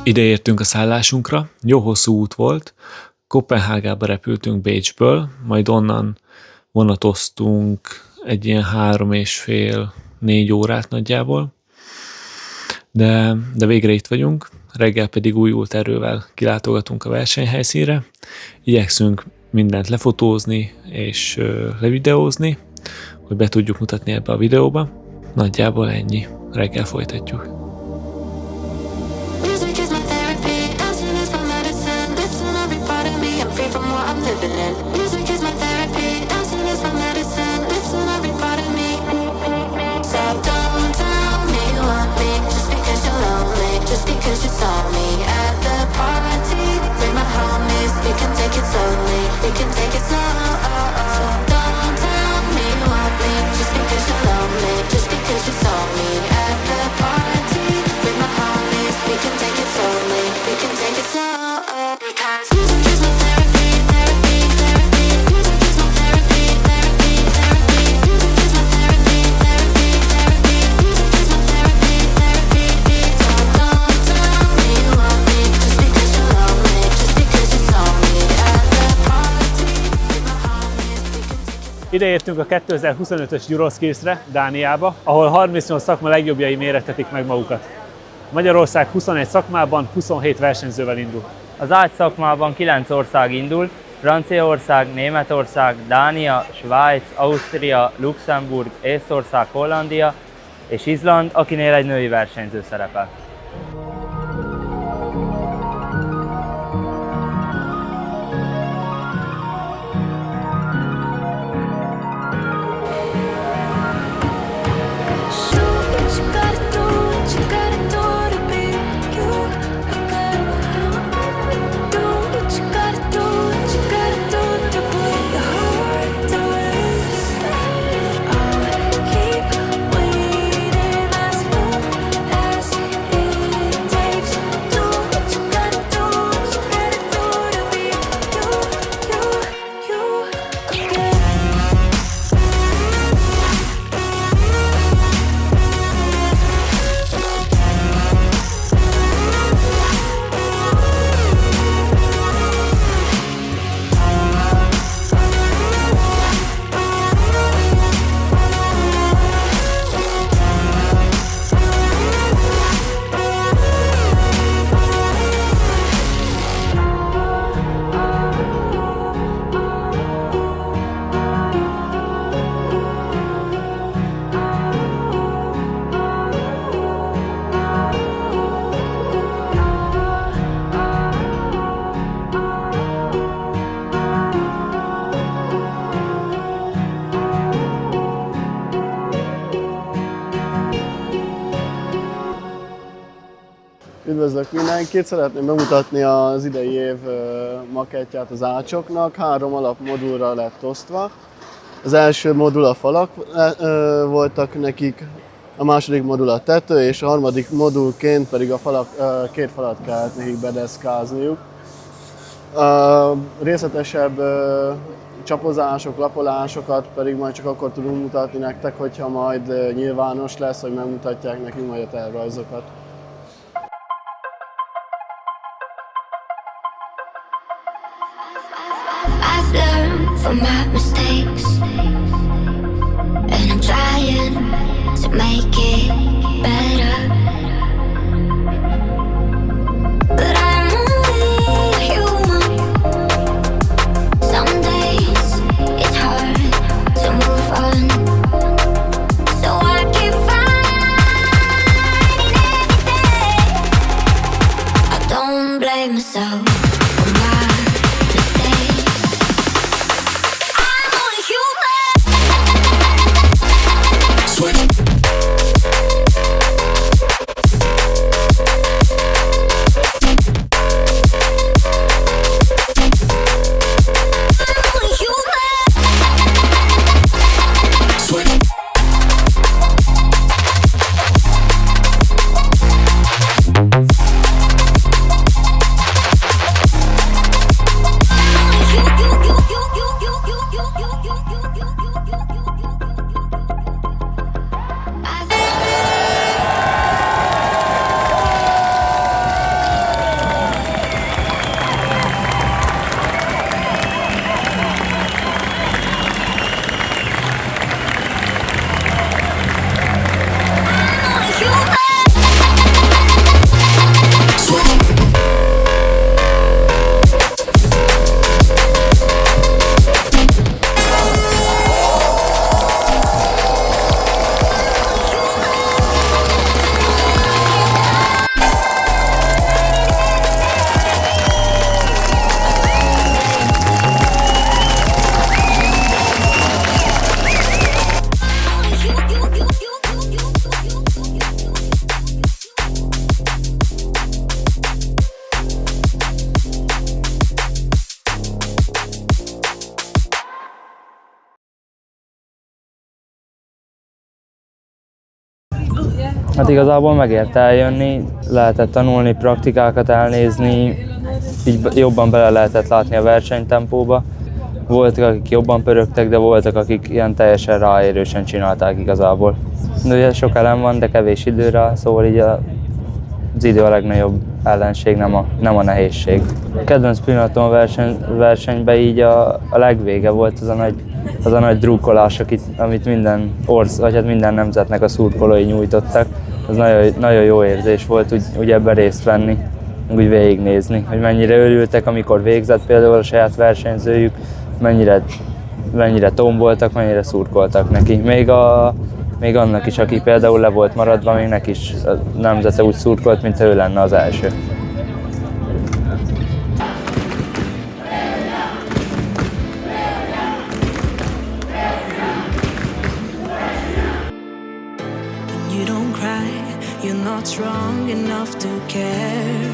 Ide értünk a szállásunkra, jó hosszú út volt, Koppenhágába repültünk Bécsből, majd onnan vonatoztunk egy ilyen 3,5-4 órát nagyjából, de végre itt vagyunk, reggel pedig újult erővel kilátogatunk a versenyhelyszínre, igyekszünk mindent lefotózni és levideózni, hogy be tudjuk mutatni ebbe a videóba. Nagyjából ennyi, reggel folytatjuk. Ide értünk a 2025-ös Euroskills-re, Dániába, ahol 38 szakma legjobbjai mérettetik meg magukat. Magyarország 21 szakmában 27 versenyzővel indul. Az ágy szakmában 9 ország indul, Franciaország, Németország, Dánia, Svájc, Ausztria, Luxemburg, Észtország, Hollandia és Izland, akinél egy női versenyző szerepel. Üdvözlök mindenkit! Szeretném bemutatni az idei év makettját az ácsoknak. 3 alapmodulra lett osztva. Az első modul a falak voltak nekik, a második modul a tető, és a harmadik modulként pedig a falak, 2 falat kellett nekik bedeszkázniuk. Részletesebb csapozások, lapolásokat pedig majd csak akkor tudunk mutatni nektek, hogyha majd nyilvános lesz, hogy megmutatják nekünk majd a tervrajzokat. I've learned from my mistakes, and I'm trying to make it better. But I'm only human. Some days it's hard to move on, so I keep fighting every day. I don't blame myself. Hát igazából megért eljönni, lehetett tanulni, praktikákat elnézni, így jobban bele lehetett látni a versenytempóba. Voltak, akik jobban pörögtek, de voltak, akik ilyen teljesen ráérősen csinálták igazából. De ugye sok elem van, de kevés időre, szóval így az idő a legnagyobb ellenség, nem a nehézség. A kedvenc pillanatom a versenyben így a legvége volt, az a nagy drukkolás, amit minden nemzetnek a szurkolói nyújtottak. Az nagyon jó érzés volt úgy ebben részt venni, úgy végignézni, hogy mennyire örültek, amikor végzett például a saját versenyzőjük, mennyire tomboltak, mennyire szurkoltak neki. Még annak is, aki például le volt maradva, még neki is a nemzete úgy szurkolt, mintha ő lenne az első. You don't cry, you're not strong enough to care.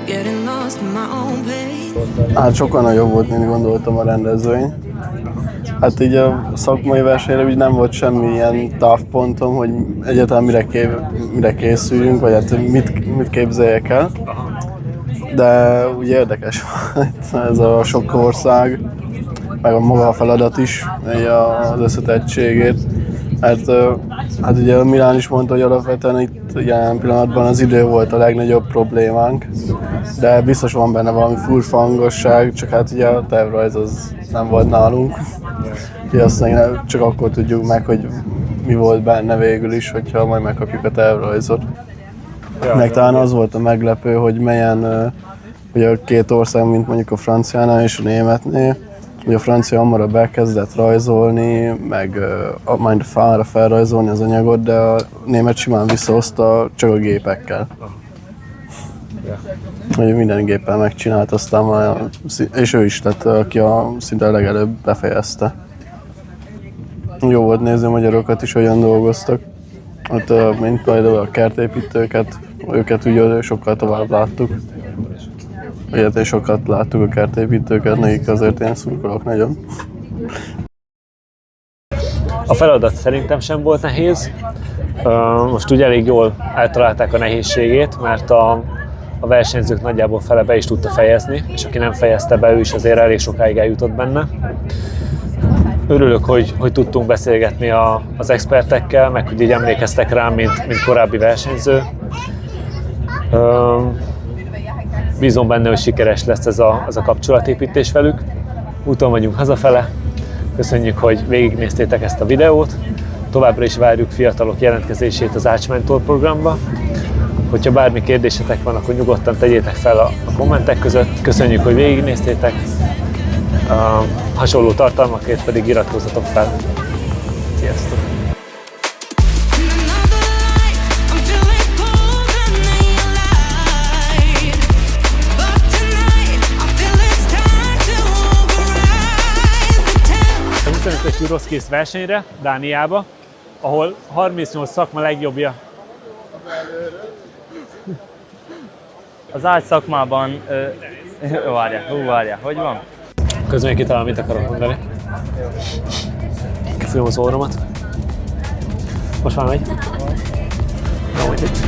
Getting lost in my own pain. Hát sokkal nagyobb volt, mint gondoltam a rendezvény. Hát így a szakmai versenyre úgy nem volt semmi ilyen távpontom, hogy egyáltalán mire készüljünk, vagy hát mit képzeljek el. De úgy érdekes volt ez a sok ország, meg a maga a feladat is, az összetettségét. Hát ugye Milán is mondta, hogy alapvetően itt jelen pillanatban az idő volt a legnagyobb problémánk, de biztos van benne valami furfa hangosság, csak hát ugye a tervrajz az nem volt nálunk. Ugye azt csak akkor tudjuk meg, hogy mi volt benne végül is, hogyha majd megkapjuk a tervrajzot. Meg talán az volt a meglepő, hogy melyen, ugye a két ország, mint mondjuk a franciánál és a németnél, ugye a francia hamarabb elkezdett rajzolni, meg majd a fára felrajzolni az anyagot, de a német simán visszahozta csak a gépekkel. Hogy minden géppel megcsinált, aztán már, és ő is lett, aki szinte legelőbb befejezte. Jó volt nézni a magyarokat is, hogyan dolgoztak. Ott, mint például a kertépítőket, őket ugye sokkal tovább láttuk. Ugye sokat láttuk a kertépítőket, nekik azért én szurkolok nagyon. A feladat szerintem sem volt nehéz. Most ugye elég jól eltalálták a nehézségét, mert a versenyzők nagyjából fele be is tudta fejezni, és aki nem fejezte be, ő is azért elég sokáig eljutott benne. Örülök, hogy tudtunk beszélgetni az expertekkel, meg hogy így emlékeztek rám, mint korábbi versenyző. Bízom benne, hogy sikeres lesz ez a kapcsolatépítés velük. Úton vagyunk hazafele. Köszönjük, hogy végignéztétek ezt a videót. Továbbra is várjuk fiatalok jelentkezését az Ács Mentor programba. Hogyha bármi kérdésetek van, akkor nyugodtan tegyétek fel a kommentek között. Köszönjük, hogy végignéztétek. Hasonló tartalmakért pedig iratkozzatok fel. Sziasztok! A 25-ös Euroskills versenyre, Dániába, ahol 38 szakma legjobbja. Az Ács szakmában... várja, hogy van? Közben én kitalálom, mit akarok mondani. Kifújom az orromat. Most már megy? Na, majd itt.